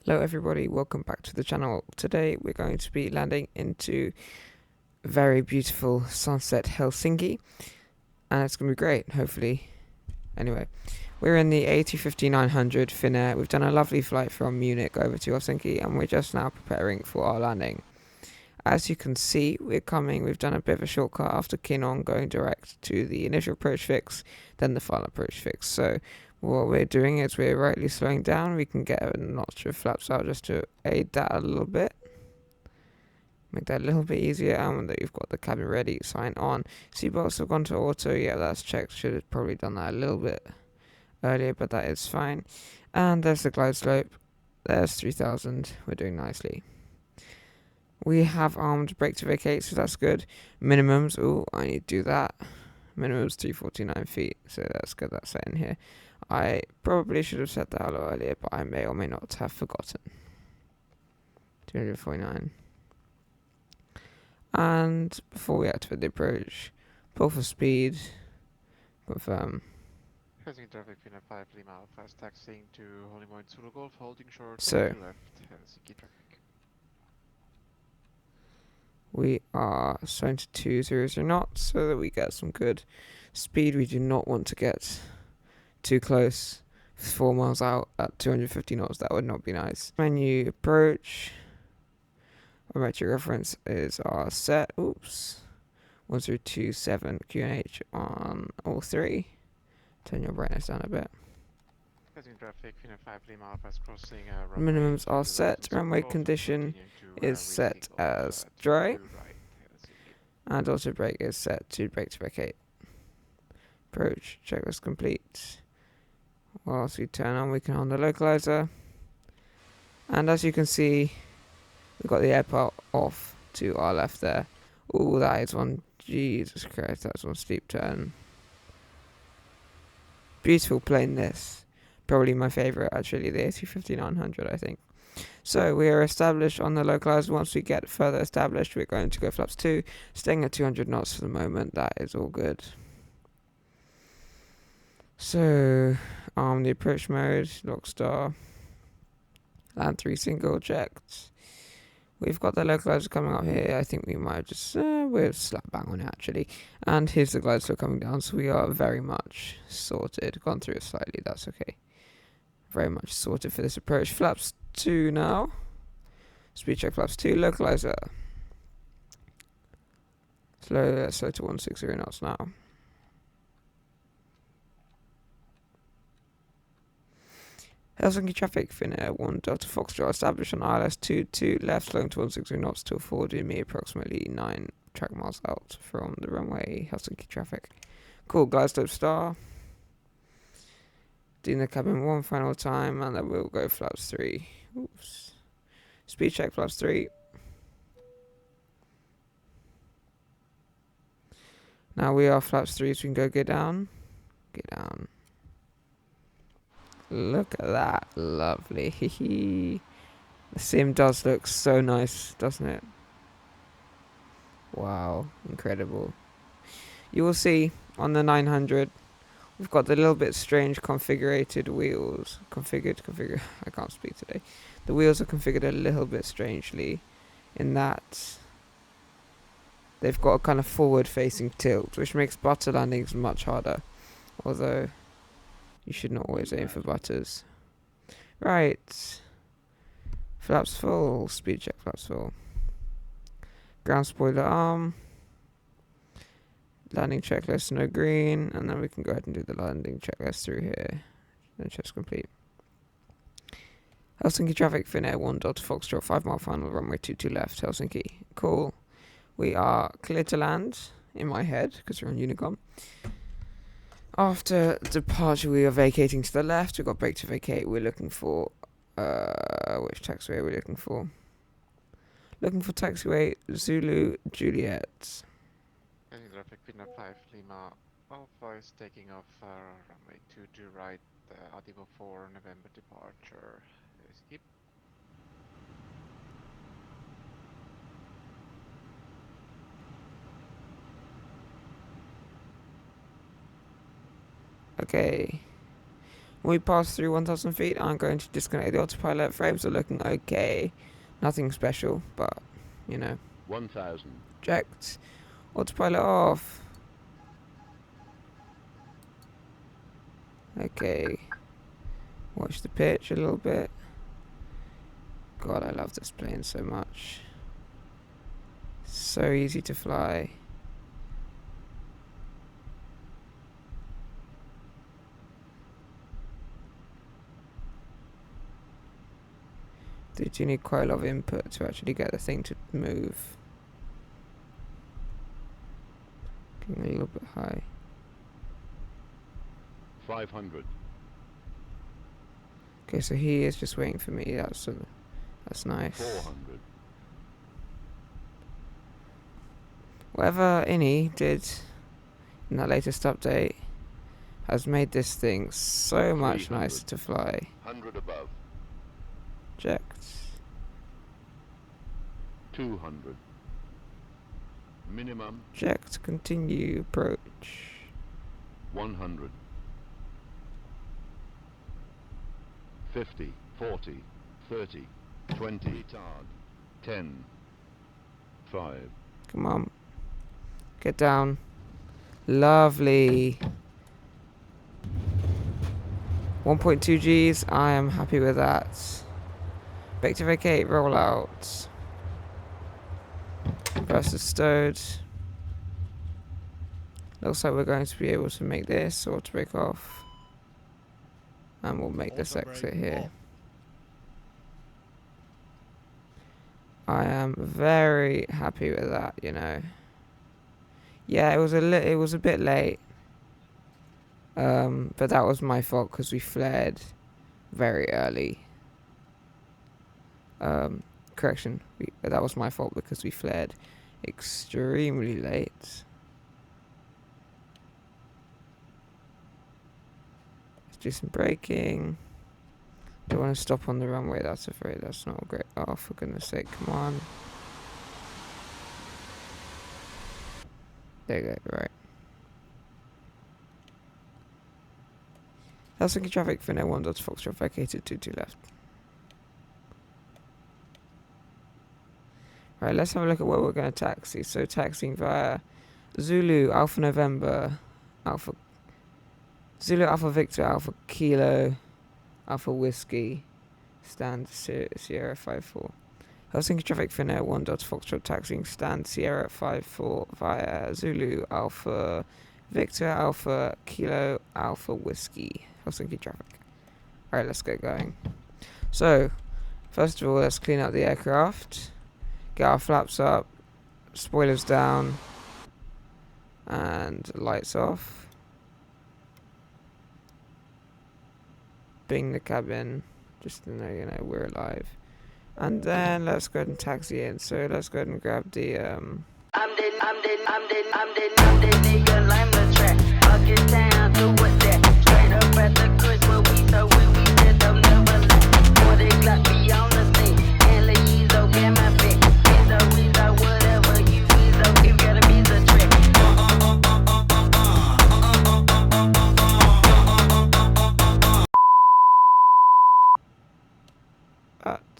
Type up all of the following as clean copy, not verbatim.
Hello everybody, welcome back to the channel. Today we're going to be landing into very beautiful sunset Helsinki, and it's going to be great, hopefully. Anyway, we're in the A350-900 Finnair. We've done a lovely flight from Munich over to Helsinki, and we're just now preparing for our landing. As you can see, we've done a bit of a shortcut after Kinnon, going direct to the initial approach fix, then the final approach fix. So what we're doing is we're rightly slowing down. We can get a notch of flaps out just to aid that a little bit. Make that a little bit easier, and that you've got the cabin ready, sign on. Seatbelts have gone to auto, yeah, that's checked. Should have probably done that a little bit earlier, but that is fine. And there's the glide slope. There's 3000, we're doing nicely. We have armed brake to vacate, so that's good. Minimums, oh, I need to do that. Minimums 349 feet, so let's get that set in here. I probably should have set that a lot earlier, but I may or may not have forgotten. 249. And before we activate the approach, pull for speed, confirm. Helsinki traffic Finnair 5 Lima Alpha is taxiing to Hollywood Zulu Golf, holding short So, to left, Helsinki traffic. we are slowing to 200 knots so that we get some good speed. We do not want to get too close. 4 miles out at 250 knots, that would not be nice. Menu approach. Our metric reference is our set. Oops. 1027 QNH on all three. Turn your brightness down a bit. Helsinki traffic Finnair 5 Lima Alpha is crossing runway Minimums to are the set. left of Zulu Runway Golf, condition continuing to is set retake as off dry. to right, Helsinki. And auto brake is set to brake to vacate. Approach checklist complete. Whilst we turn on, we can on the localizer. And as you can see, we've got the airport off to our left there. Ooh, that is one. Jesus Christ, that's one steep turn. Beautiful plane, this. Probably my favourite, actually, the A350-900, I think. So we are established on the localizer. Once we get further established, we're going to go flaps 2, staying at 200 knots for the moment. That is all good. So, the approach mode, lock star, land 3 single checked. We've got the localizer coming up here. I think we might just, we'll slap bang on it actually. And here's the glide slope coming down, so we are very much sorted. Gone through it slightly, that's okay. Very much sorted for this approach. Flaps 2 now. Speed check flaps 2, localizer. Slow to 160 knots now. Helsinki traffic, Finnair 1 Delta Foxtrot, established on ILS 22 left, slowing to 160 knots till forwarding me approximately 9 track miles out from the runway. Helsinki traffic. Cool, glide slope star. Doing the cabin one final time, and then we'll go flaps 3. Oops. Speed check flaps 3. Now we are flaps 3, so we can go get down. Get down. Look at that. Lovely. The sim does look so nice, doesn't it? Wow. Incredible. You will see on the 900, we've got the little bit strange configured wheels. Configure. I can't speak today. The wheels are configured a little bit strangely in that they've got a kind of forward-facing tilt, which makes butter landings much harder. Although you should not always aim for butters. Right. Flaps full. Speed check flaps full. Ground spoiler arm. Landing checklist, no green. And then we can go ahead and do the landing checklist through here. Then check's complete. Helsinki traffic, Finnair 1 Delta Foxtrot, 5 mile final, runway 22 left, Helsinki. Cool. We are clear to land, in my head, because we're on Unicom. After departure, we are vacating to the left. We've got brake to vacate. We're looking for, which taxiway are we looking for? Looking for taxiway Zulu Juliet. Helsinki traffic Finnair 5 Lima Alpha is taking off runway 2 to right, Ativo 4 November departure, Helsinki. Okay. When we pass through 1,000 feet, I'm going to disconnect the autopilot. Frames are looking okay. Nothing special, but, you know. 1,000. Checked. Autopilot off. Okay. Watch the pitch a little bit. God, I love this plane so much. So easy to fly. Did you need quite a lot of input to actually get the thing to move? Getting a little bit high. 500. Okay, so he is just waiting for me. That's nice. 400. Whatever Ini did in that latest update has made this thing so much 300. nicer to fly. 100 above. Checked. 200. Minimum. Checked. Continue approach. 100. 50, 40, 30, 20, retard. 10, 5. Come on. Get down. Lovely. 1.2 Gs. I am happy with that. Vector vacate, roll out. Versus stowed. Looks like we're going to be able to make this or to break off. And we'll make this exit here. I am very happy with that, you know. Yeah, it was a bit late. But that was my fault because we flared very early. Correction, that was my fault because we flared extremely late. Let's do some braking. Don't want to stop on the runway. That's not great. Oh, for goodness sake! Come on. There you go. Right. Helsinki traffic, Finnair 1 Foxtrot vacated 22 left. Right, let's have a look at where we're going to taxi. So taxiing via Zulu, Alpha November, Zulu, Alpha Victor, Alpha Kilo, Alpha Whiskey, stand Sierra 54. Helsinki traffic, Finnair 1 Foxtrot taxiing stand Sierra 54 via Zulu, Alpha Victor, Alpha Kilo, Alpha Whiskey. Helsinki traffic. Alright, let's get going. So, first of all, let's clean up the aircraft. Get our flaps up, spoilers down, and lights off. Bing the cabin, just to know, you know, we're alive. And then let's go ahead and taxi in. So let's go ahead and grab the I'm the nigga lime the track. Fuck it down, do what that. Straight up at the Chris where we so when we said them never left. Boy, they got me on the scene. And let you so get my back. Weezo, whatever you weezo, you gotta be the trick.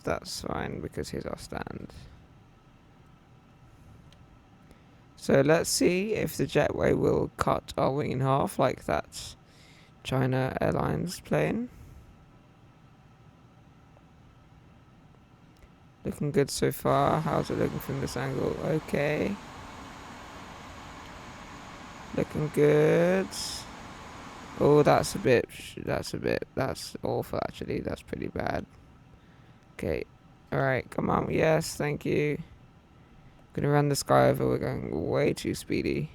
That's fine because here's our stand. So let's see if the jetway will cut our wing in half like that China Airlines plane. Looking good so far. How's it looking from this angle? Okay. Looking good. Oh, that's awful actually. That's pretty bad. Okay. Alright, come on. Yes, thank you. Gonna run this guy over. We're going way too speedy.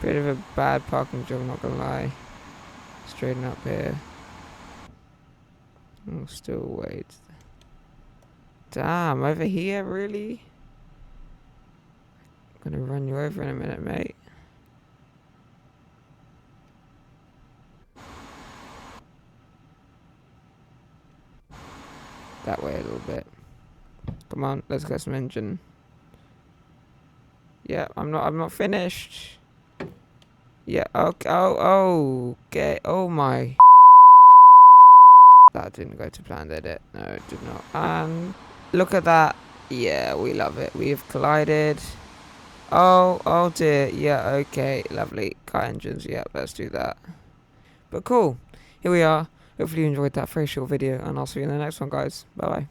Bit of a bad parking job, not gonna lie. Straighten up here. Oh, still wait. Damn, over here, really? I'm gonna run you over in a minute, mate. That way a little bit. Come on, let's get some engine. Yeah, I'm not finished. Yeah, okay. Oh, okay. Oh my. That didn't go to plan, did it? No, it did not. And look at that. Yeah, we love it. We've collided. Oh dear. Yeah, okay. Lovely. Car engines. Yeah, let's do that. But cool. Here we are. Hopefully you enjoyed that very short video, and I'll see you in the next one, guys. Bye bye.